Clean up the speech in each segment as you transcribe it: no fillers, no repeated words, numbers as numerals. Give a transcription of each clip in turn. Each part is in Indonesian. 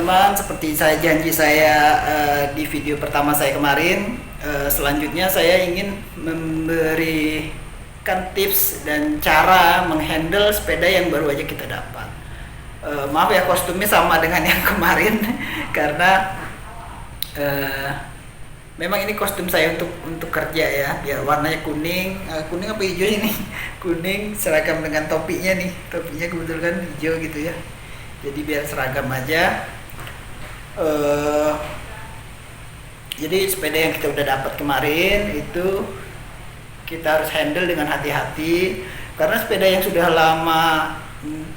teman-teman, seperti saya janji saya di video pertama saya kemarin, selanjutnya saya ingin memberikan tips dan cara menghandle sepeda yang baru aja kita dapat. Maaf ya, kostumnya sama dengan yang kemarin karena memang ini kostum saya untuk kerja ya, biar warnanya kuning, kuning apa hijau ini? Kuning seragam dengan topinya nih, topinya kebetulan hijau gitu ya. Jadi biar seragam aja. Jadi sepeda yang kita udah dapat kemarin itu kita harus handle dengan hati-hati karena sepeda yang sudah lama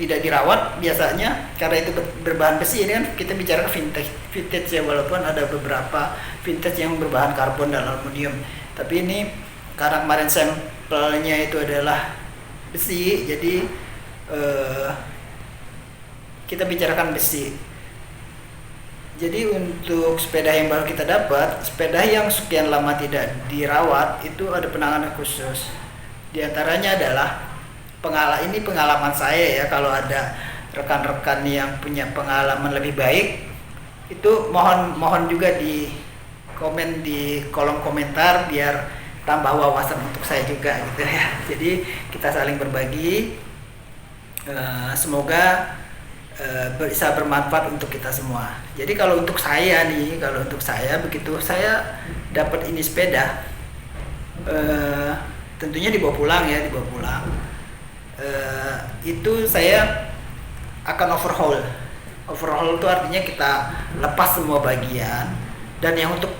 tidak dirawat biasanya karena itu berbahan besi. Ini kan kita bicara vintage ya, walaupun ada beberapa vintage yang berbahan karbon dan aluminium, tapi ini karena kemarin sampelnya itu adalah besi, jadi kita bicarakan besi. Jadi untuk sepeda yang baru kita dapat, sepeda yang sekian lama tidak dirawat itu ada penanganan khusus. Di antaranya adalah pengalaman saya ya, kalau ada rekan-rekan yang punya pengalaman lebih baik itu mohon juga di komen di kolom komentar biar tambah wawasan untuk saya juga gitu ya. Jadi kita saling berbagi, semoga bisa bermanfaat untuk kita semua. Jadi kalau untuk saya nih, begitu saya dapat ini sepeda, tentunya dibawa pulang ya, itu saya akan overhaul itu artinya kita lepas semua bagian, dan yang untuk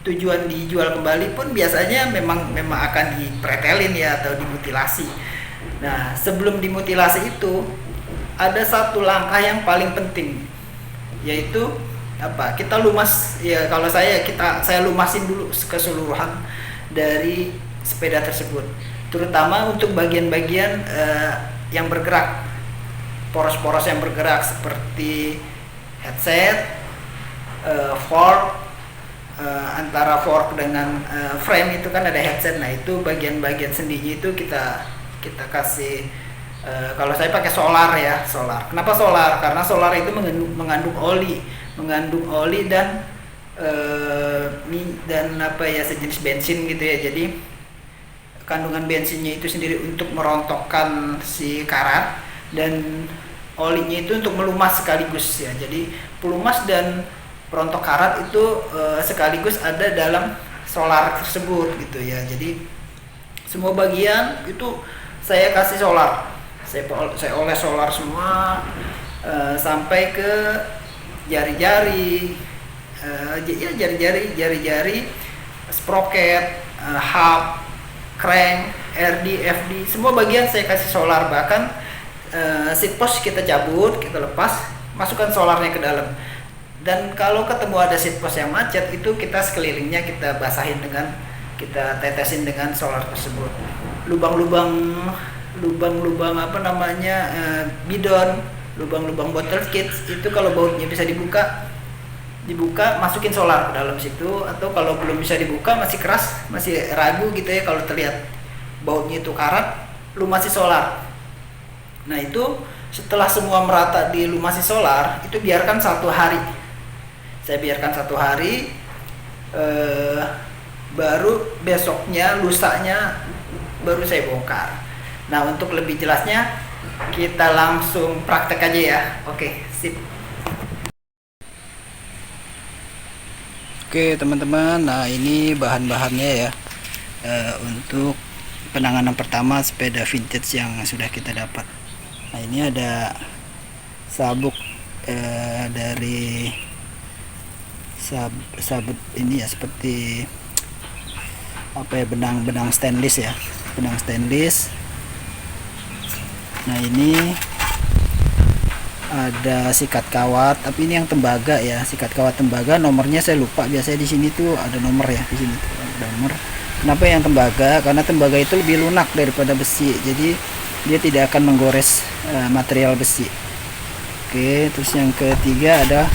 tujuan dijual kembali pun biasanya memang akan dipretelin ya atau dimutilasi. Nah, sebelum dimutilasi itu ada satu langkah yang paling penting, yaitu apa? Kita lumas ya. Kalau saya lumasin dulu keseluruhan dari sepeda tersebut, terutama untuk bagian-bagian yang bergerak, poros-poros yang bergerak seperti headset, fork, antara fork dengan frame itu kan ada headset. Nah, itu bagian-bagian sendinya itu kita kasih, kalau saya pakai solar ya, solar. Kenapa solar? Karena solar itu mengandung oli dan sejenis bensin gitu ya. Jadi kandungan bensinnya itu sendiri untuk merontokkan si karat, dan olinya itu untuk melumas sekaligus ya. Jadi pelumas dan perontok karat itu sekaligus ada dalam solar tersebut gitu ya. Jadi semua bagian itu saya kasih solar, saya oles solar semua, sampai ke jari-jari, jari-jari, sprocket, hub, crank, RD, FD, semua bagian saya kasih solar. Bahkan seat post kita cabut, kita lepas, masukkan solarnya ke dalam. Dan kalau ketemu ada seat post yang macet, itu kita sekelilingnya kita basahin kita tetesin dengan solar tersebut. Lubang-lubang bidon, lubang-lubang botol kits itu kalau bautnya bisa dibuka, masukin solar ke dalam situ. Atau kalau belum bisa dibuka, masih keras, masih ragu gitu ya, kalau terlihat bautnya itu karat, lumasi solar. Nah, itu setelah semua merata dilumasi solar, itu biarkan 1 hari. Saya biarkan 1 hari, baru besoknya, lusanya baru saya bongkar. Nah, untuk lebih jelasnya kita langsung praktek aja ya. Oke, sip. Oke teman-teman, nah ini bahan-bahannya ya, untuk penanganan pertama sepeda vintage yang sudah kita dapat. Nah, ini ada sabuk dari sabut ini ya, seperti benang stainless ya, benang stainless. Nah, ini ada sikat kawat, tapi ini yang tembaga ya, sikat kawat tembaga. Nomornya saya lupa, biasanya di sini tuh ada nomor ya, di sini tuh ada nomor. Kenapa yang tembaga? Karena tembaga itu lebih lunak daripada besi, jadi dia tidak akan menggores material besi. Oke, terus yang ketiga ada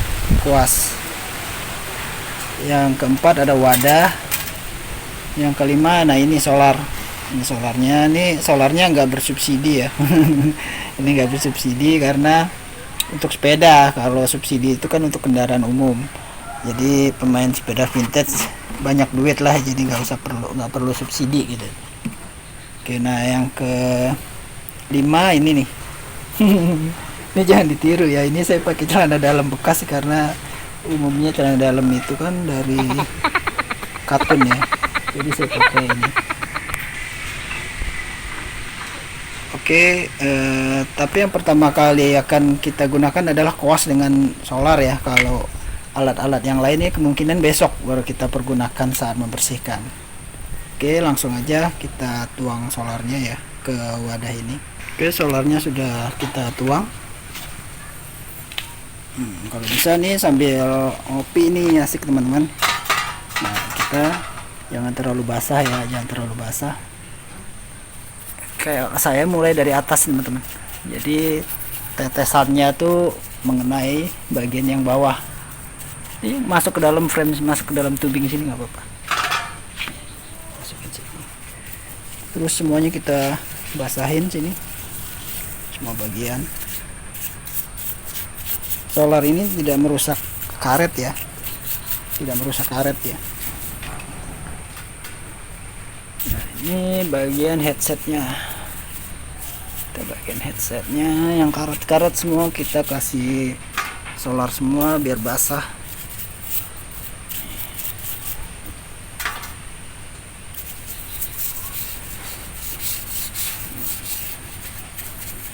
kuas, yang keempat ada wadah, yang kelima, nah ini solar. Ini solarnya nggak bersubsidi ya. Ini nggak bersubsidi karena untuk sepeda. Kalau subsidi itu kan untuk kendaraan umum. Jadi pemain sepeda vintage banyak duit lah, jadi nggak perlu subsidi gitu. Oke, nah yang ke 5 ini nih. Ini jangan ditiru ya, ini saya pakai celana dalam bekas karena umumnya celana dalam itu kan dari katun ya, jadi saya pakai ini. Oke, tapi yang pertama kali akan kita gunakan adalah koas dengan solar ya. Kalau alat-alat yang lainnya kemungkinan besok baru kita pergunakan saat membersihkan. Oke, langsung aja kita tuang solarnya ya ke wadah ini. Oke, solarnya sudah kita tuang. Kalau bisa nih sambil ngopi ini asik teman-teman. Nah, kita jangan terlalu basah ya, jangan terlalu basah. Kayak saya mulai dari atas teman-teman. Jadi tetesannya tuh mengenai bagian yang bawah. Ini masuk ke dalam frame, masuk ke dalam tubing sini nggak apa-apa. Masukin sini. Terus semuanya kita basahin sini, semua bagian. Solar ini tidak merusak karet ya, tidak merusak karet ya. Nah, ini bagian headsetnya. Kita bagian headsetnya, yang karet-karet semua kita kasih solar semua biar basah.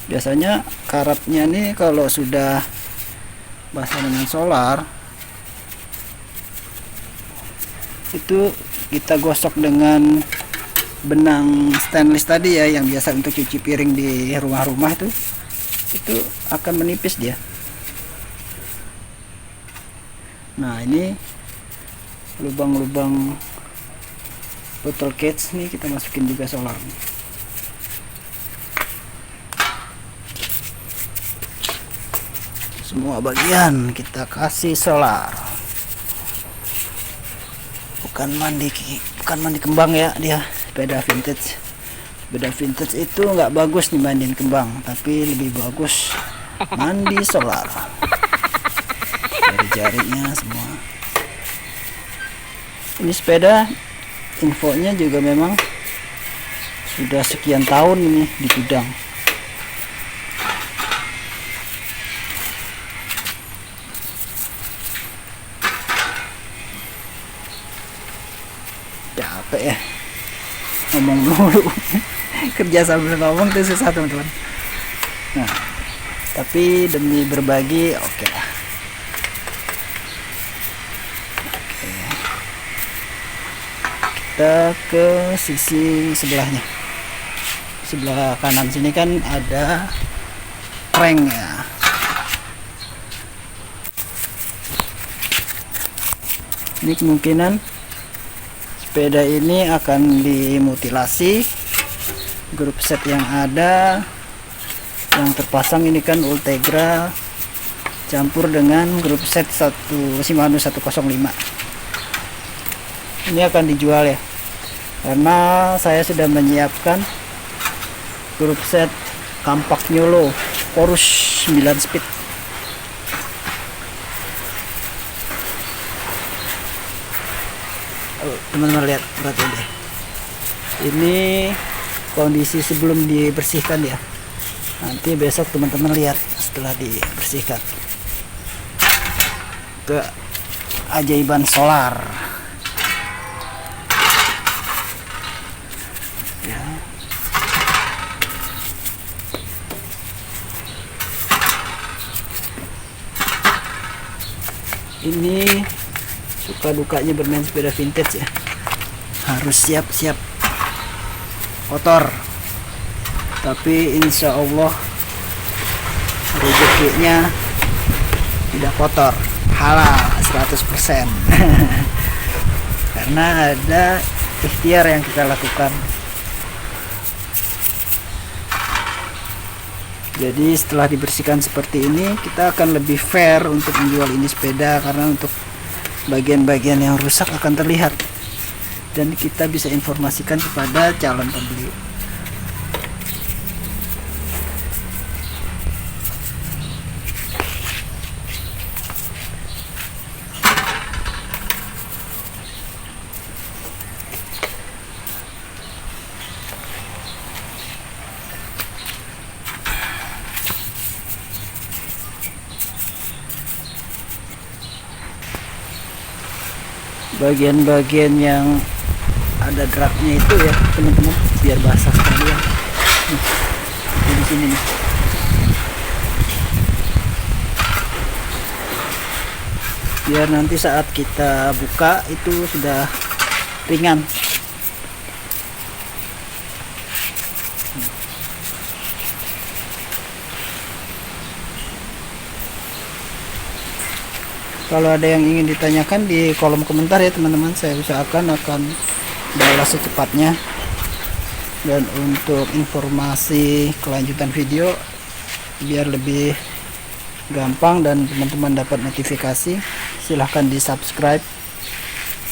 Biasanya karetnya nih kalau sudah basah dengan solar itu kita gosok dengan benang stainless tadi ya, yang biasa untuk cuci piring di rumah-rumah itu akan menipis dia. Nah, ini lubang-lubang bottle cage nih kita masukin juga solar. Semua bagian kita kasih solar. Bukan mandi kembang ya, dia sepeda vintage. Sepeda vintage itu nggak bagus dimandiin kembang, tapi lebih bagus mandi solar. Jari-jarinya semua. Ini sepeda infonya juga memang sudah sekian tahun ini di gudang. Capek ya ngomong dulu. Kerja sambil ngomong itu susah teman-teman. Nah, tapi demi berbagi oke lah. Oke. Kita ke sisi sebelahnya. Sebelah kanan sini kan ada crank ya. Ini kemungkinan sepeda ini akan dimutilasi. Grup set yang ada yang terpasang ini kan Ultegra campur dengan grup set Shimano 105. Ini akan dijual ya, karena saya sudah menyiapkan grup set Kampak Nyolo Chorus 9 speed. Teman-teman lihat, perhatiin deh, ini kondisi sebelum dibersihkan ya. Nanti besok teman-teman lihat setelah dibersihkan. Keajaiban solar ya. Ini suka dukanya bermain sepeda vintage ya, harus siap-siap kotor, tapi insya Allah rezekinya tidak kotor, halal 100%. Karena ada ikhtiar yang kita lakukan. Jadi setelah dibersihkan seperti ini, kita akan lebih fair untuk menjual ini sepeda, karena untuk bagian-bagian yang rusak akan terlihat dan kita bisa informasikan kepada calon pembeli. bagian-bagian yang ada draknya itu ya teman-teman, biar basah sekalian. Di sini nih. Biar nanti saat kita buka itu sudah ringan. Kalau ada yang ingin ditanyakan di kolom komentar ya teman-teman, saya usahakan akan balas secepatnya. Dan untuk informasi kelanjutan video biar lebih gampang dan teman-teman dapat notifikasi, silahkan di subscribe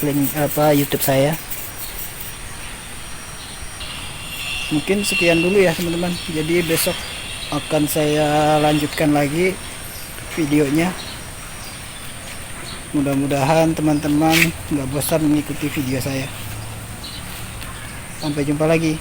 link YouTube saya. Mungkin sekian dulu ya teman-teman, jadi besok akan saya lanjutkan lagi videonya. Mudah-mudahan teman-teman nggak bosan mengikuti video saya. Sampai jumpa lagi.